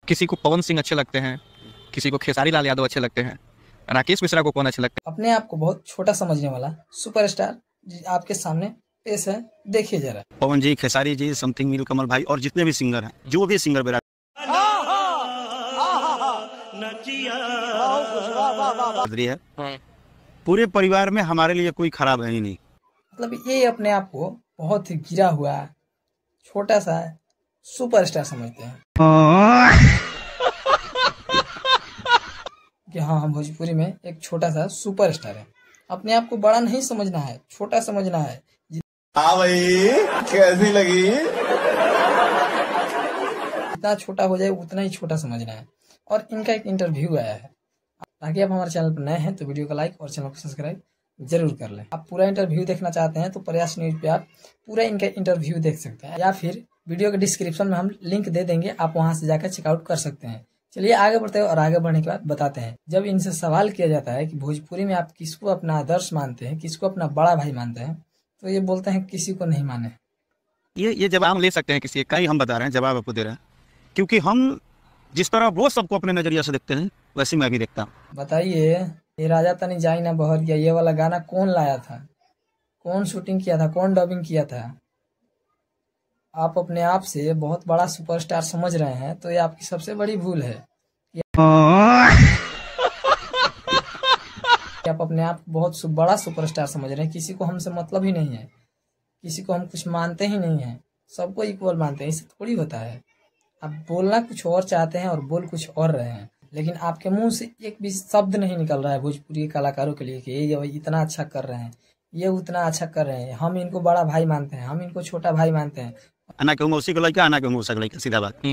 किसी को पवन सिंह अच्छे लगते हैं, किसी को खेसारी लाल यादव अच्छे लगते हैं, राकेश मिश्रा को कौन अच्छे लगते अपने आप को बहुत छोटा समझने वाला सुपरस्टार आपके सामने पेश है, देखिए जरा। हैं? पवन जी, खेसारी जी, समथिंग नीलकमल भाई और जितने भी सिंगर हैं, जो भी सिंगर मेरा है, पूरे परिवार में हमारे लिए कोई खराब है ही नहीं। मतलब ये अपने आप को बहुत ही गिरा हुआ छोटा सा सुपरस्टार समझते हैं कि हाँ, हम भोजपुरी में एक छोटा सा सुपरस्टार है। अपने आप को बड़ा नहीं समझना है, छोटा समझना है। हाँ भाई, कैसी लगी? जितना छोटा हो जाए उतना ही छोटा समझना है। और इनका एक इंटरव्यू आया है। ताकि आप हमारे चैनल पर नए हैं तो वीडियो को लाइक और चैनल को सब्सक्राइब जरूर कर लें। आप पूरा इंटरव्यू देखना चाहते हैं तो प्रयास न्यूज पे आप पूरा इनका इंटरव्यू देख सकते हैं, या फिर वीडियो के डिस्क्रिप्शन में हम लिंक दे देंगे, आप वहां से जाकर चेकआउट कर सकते हैं। चलिए आगे बढ़ते हैं और आगे बढ़ने के बाद बताते हैं। जब इनसे सवाल किया जाता है कि भोजपुरी में आप किसको अपना आदर्श मानते हैं, किसको अपना बड़ा भाई मानते हैं, तो ये बोलते हैं किसी को नहीं माने। ये जवाब ले सकते हैं किसी का ही, हम बता रहे हैं, जवाब आपको दे रहे हैं, क्योंकि हम जिस तरह वो सबको अपने नजरिया से देखते हैं वैसे मैं भी देखता हूँ। बताइए, ये राजा तनी जाई ना बहरिया ये वाला गाना कौन लाया था, कौन शूटिंग किया था, कौन डबिंग किया था? आप अपने आप से बहुत बड़ा सुपरस्टार समझ रहे हैं तो ये आपकी सबसे बड़ी भूल है कि आप अपने आप को बहुत बड़ा सुपरस्टार समझ रहे हैं। किसी को हमसे मतलब ही नहीं है, किसी को हम कुछ मानते ही नहीं है, सबको इक्वल मानते हैं। इससे थोड़ी होता है। आप बोलना कुछ और चाहते हैं और बोल कुछ और रहे हैं, लेकिन आपके मुंह से एक भी शब्द नहीं निकल रहा है भोजपुरी कलाकारों के लिए कि ये इतना अच्छा कर रहे हैं, ये उतना अच्छा कर रहे हैं, हम इनको बड़ा भाई मानते हैं, हम इनको छोटा भाई मानते हैं। आना कहूँगा उसी को लड़का, आना कहूँगा उसी को लड़का, सीधा बात।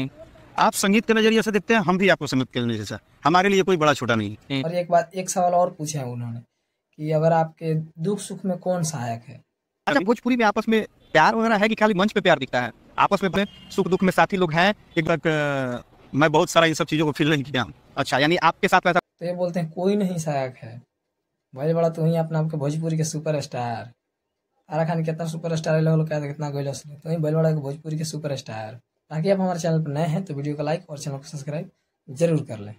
आप संगीत के नजरिए से देखते हैं, हम भी आपको संगीत के नजरिए से, हमारे लिए कोई बड़ा छोटा नहीं है। और एक सवाल और पूछे हैं उन्होंने कि अगर आपके दुख सुख में कौन सहायक है? अच्छा, भोजपुरी में आपस में प्यार वगैरह है कि खाली मंच पे प्यार दिखता है? आपस में अपने सुख दुख में साथी लोग हैं? एक बार मैं बहुत सारा इन सब चीजों को फील नहीं किया। अच्छा, यानी आपके साथ वैसा? तो ये बोलते हैं कोई नहीं सहायक है। भाई बड़ा तो ही अपना आपके भोजपुरी के सुपरस्टार। तारा खान कितना सुपरस्टार है, लोग कहते कितना गोइल तो ही भाई बड़ा भोजपुरी के सुपरस्टार। ताकि आप हमारे चैनल पर नए हैं तो वीडियो को लाइक और चैनल को सब्सक्राइब जरूर कर लें।